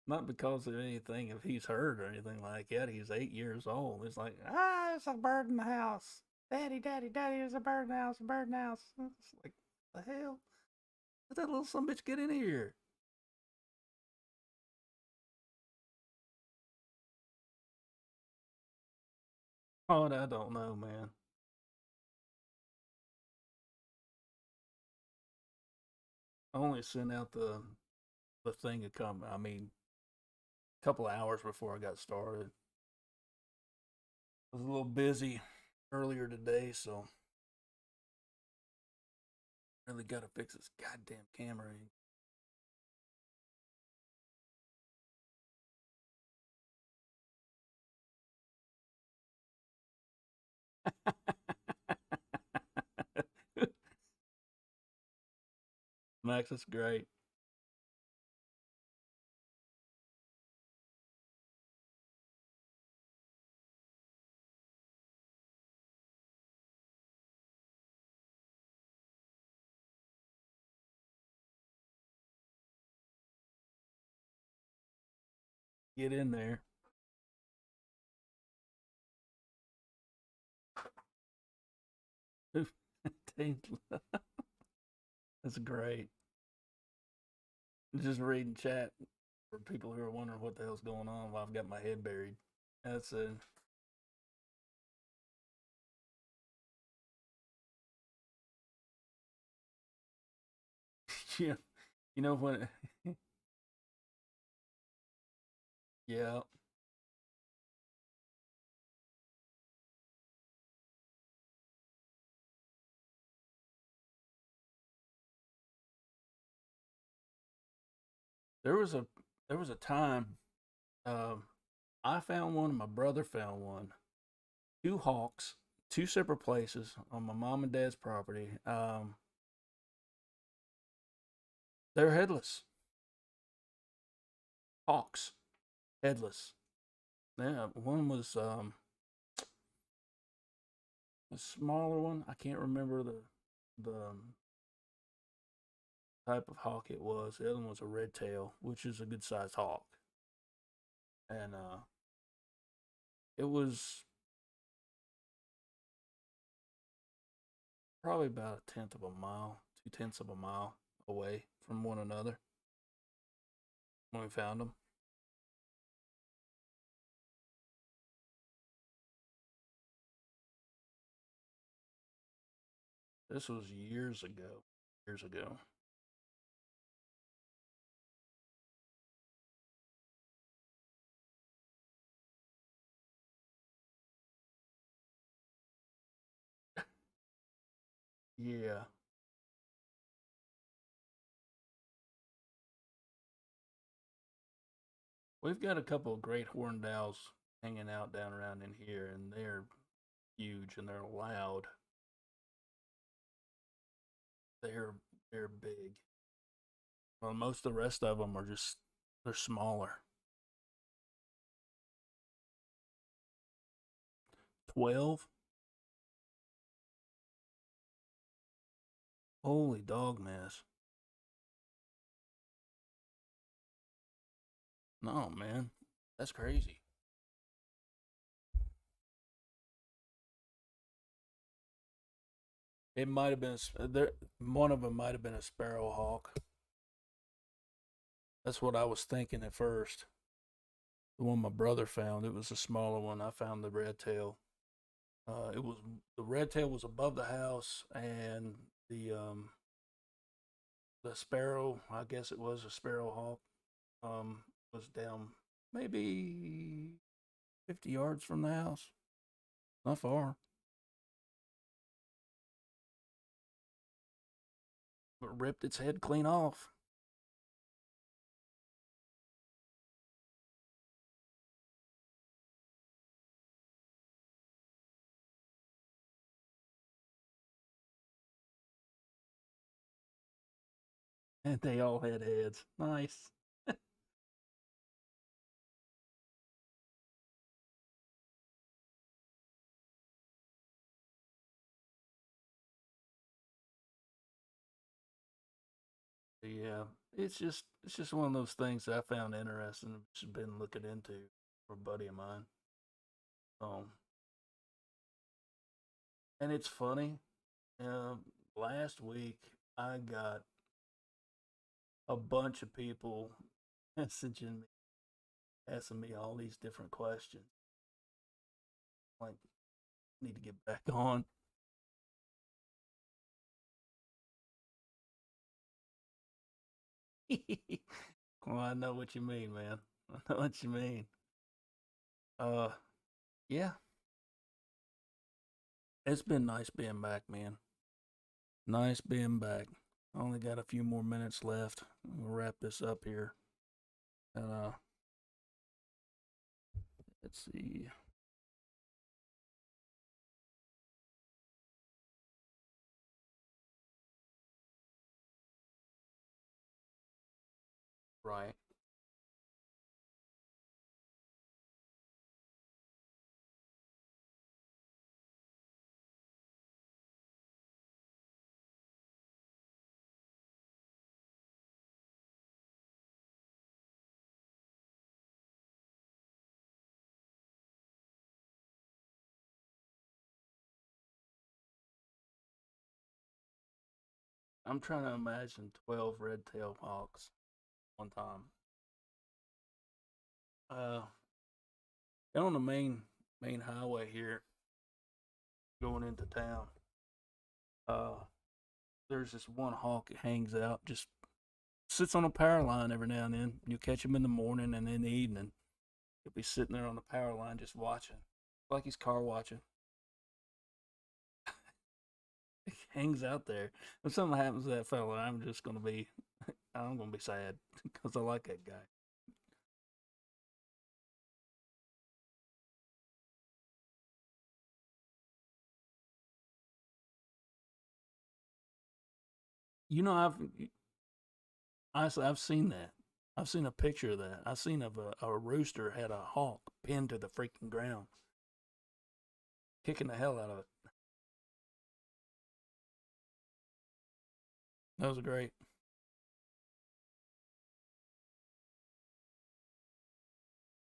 Not because of anything, if he's hurt or anything like that. He's 8 years old. It's like, it's a bird in the house. Daddy, daddy, daddy, there's a bird in the house, a bird in the house. It's like, the hell? Let that little son bitch get in here. Oh, I don't know, man. I only sent out the thing to come. I mean, a couple of hours before I got started. I was a little busy earlier today, so really got to fix this goddamn camera. Max, that's great. Get in there. That's great. Just reading chat for people who are wondering what the hell's going on while I've got my head buried. That's it. Yeah, you know when? Yeah, there was a there was a time um, I found one, and my brother found one. Two hawks, two separate places on my mom and dad's property. They're headless hawks, headless. Yeah, one was a smaller one. I can't remember the type of hawk it was. The other one was a red tail, which is a good sized hawk, and it was probably about a tenth of a mile, 2/10 of a mile away from one another when we found them. This was years ago. Years ago. Yeah, we've got a couple of great horned owls hanging out down around in here, and they're huge and they're loud. They're they're big. Well, most of the rest of them are just they're smaller. 12. Holy dog mess. No, man. That's crazy. It might have been there. One of them might have been a sparrow hawk. That's what I was thinking at first. The one my brother found, it was a smaller one. I found the red tail. It was the red tail was above the house, and the sparrow, I guess it was a sparrow hawk, was down maybe 50 yards from the house. Not far. But ripped its head clean off. And they all had heads. Nice. Yeah, it's just one of those things that I found interesting. I've just been looking into for a buddy of mine. Um, and it's funny. Last week I got a bunch of people messaging me, asking me all these different questions. Like, need to get back on. Well, I know what you mean, man. I know what you mean. Uh, yeah, It's been nice being back, man. Nice being back. I only got a few more minutes left. We'll wrap this up here. And let's see. Right. I'm trying to imagine 12 red-tailed hawks one time. Uh, on the main highway here, going into town. Uh, there's this one hawk that hangs out, just sits on a power line every now and then. You catch him in the morning and in the evening. He'll be sitting there on the power line just watching, like he's car watching. He hangs out there. If something happens to that fella, I'm just gonna be, I'm gonna be sad because I like that guy. You know, honestly, I've seen that. I've seen a picture of that. I've seen of a rooster had a hawk pinned to the freaking ground, kicking the hell out of it. That was great.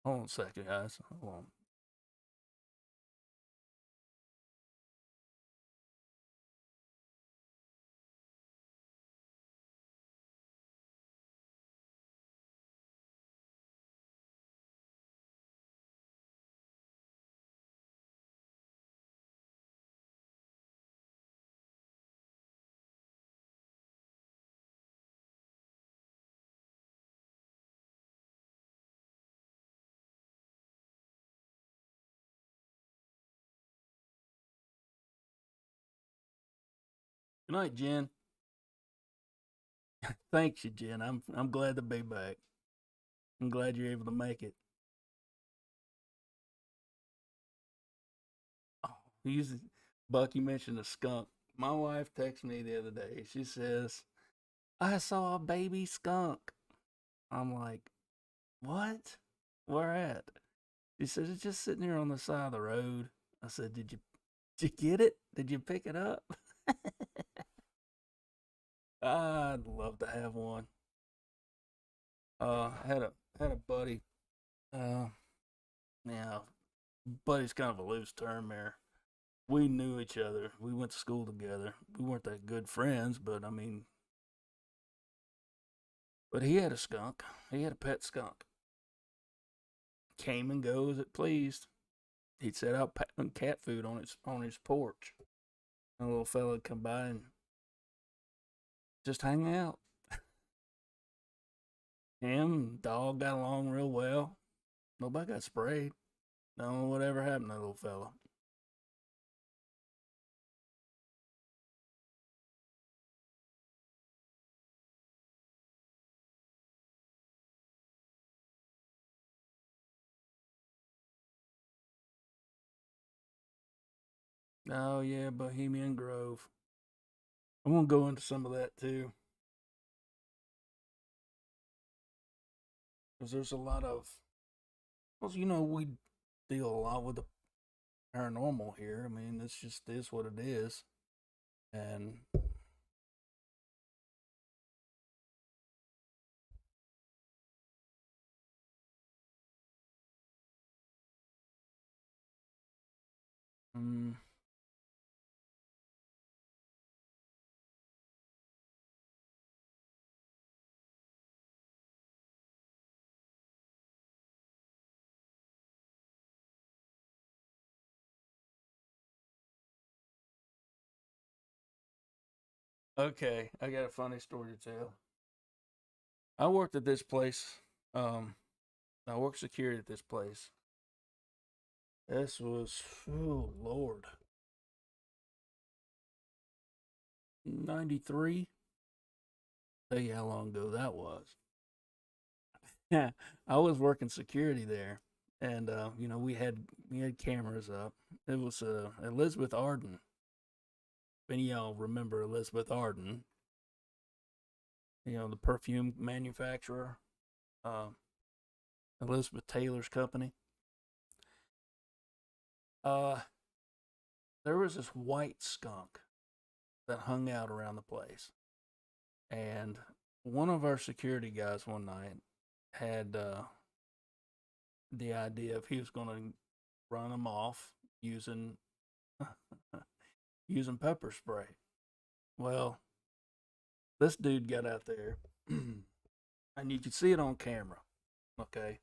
Hold on a second, guys. Hold on. Good night, Jen. Thanks you, Jen. I'm glad to be back. I'm glad you're able to make it. Oh, he's Buck. You mentioned a skunk. My wife texted me the other day. She says, "I saw a baby skunk." I'm like, "What? Where at?" She said, "It's just sitting here on the side of the road." I said, Did you get it? Did you pick it up?" I'd love to have one. Had a buddy. Uh, yeah, buddy's kind of a loose term there. We knew each other. We went to school together. We weren't that good friends, but I mean, but he had a skunk. He had a pet skunk. Came and go as it pleased. He'd set out cat food on his porch. A little fella would come by and just hang out. Him, dog got along real well. Nobody got sprayed. Don't know whatever happened to that little fella. Oh yeah, Bohemian Grove. I'm gonna go into some of that too, because there's a lot of. Well, we deal a lot with the paranormal here. I mean, this just is what it is, and mm, okay, I got a funny story to tell. I worked at this place. Um, I worked security at this place. This was, oh Lord, 93. Tell you how long ago that was. Yeah, I was working security there, and we had cameras up. It was Elizabeth Arden. If any of y'all remember Elizabeth Arden, the perfume manufacturer, Elizabeth Taylor's company. There was this white skunk that hung out around the place, and one of our security guys one night had the idea of he was going to run them off using using pepper spray. Well, this dude got out there, and you could see it on camera. Okay,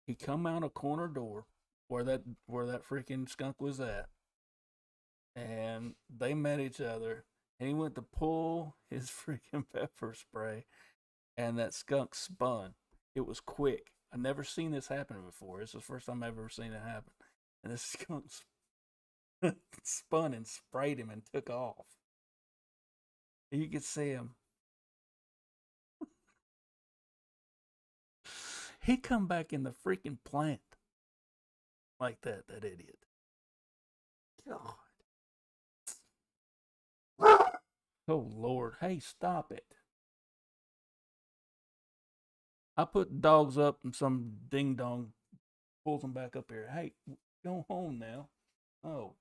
he come out a corner door where that freaking skunk was at, and they met each other. And he went to pull his freaking pepper spray, and that skunk spun. It was quick. I've never seen this happen before. It's the first time I've ever seen it happen. And this skunk spun and sprayed him and took off. You could see him. He come back in the freaking plant like that idiot. God. Oh, Lord. Hey, stop it. I put dogs up and some ding dong pulls them back up here. Hey, go home now. Oh.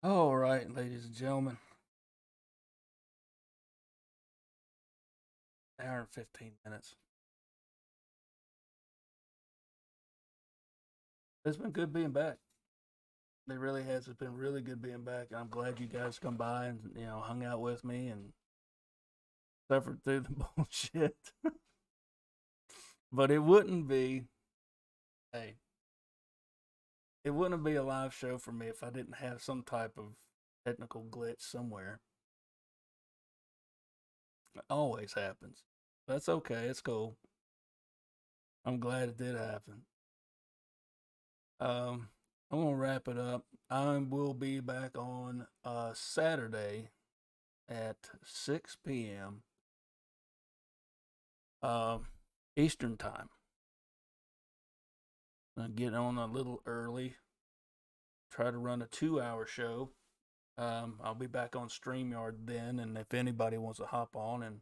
All right, ladies and gentlemen. Hour and 15 minutes. It's been good being back. It really has. It's been really good being back. I'm glad you guys come by and hung out with me and suffered through the bullshit. But it wouldn't be. Hey, it wouldn't be a live show for me if I didn't have some type of technical glitch somewhere. It always happens. That's okay. It's cool. I'm glad it did happen. I'm gonna wrap it up. I will be back on Saturday at 6 p.m. Eastern time. I'll get on a little early. Try to run a 2-hour show. I'll be back on StreamYard then, and if anybody wants to hop on and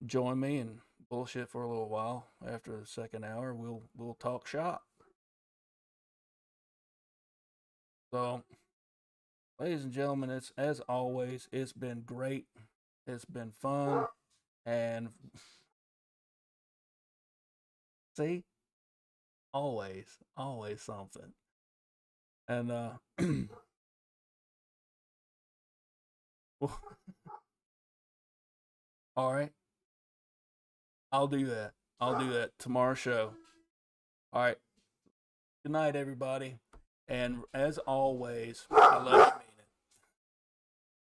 join me and bullshit for a little while after the second hour, we'll talk shop. So, ladies and gentlemen, it's as always, it's been great. It's been fun, and see, always something. And all right, I'll do that. I'll do that tomorrow's show. All right. Good night, everybody. And as always, I love you.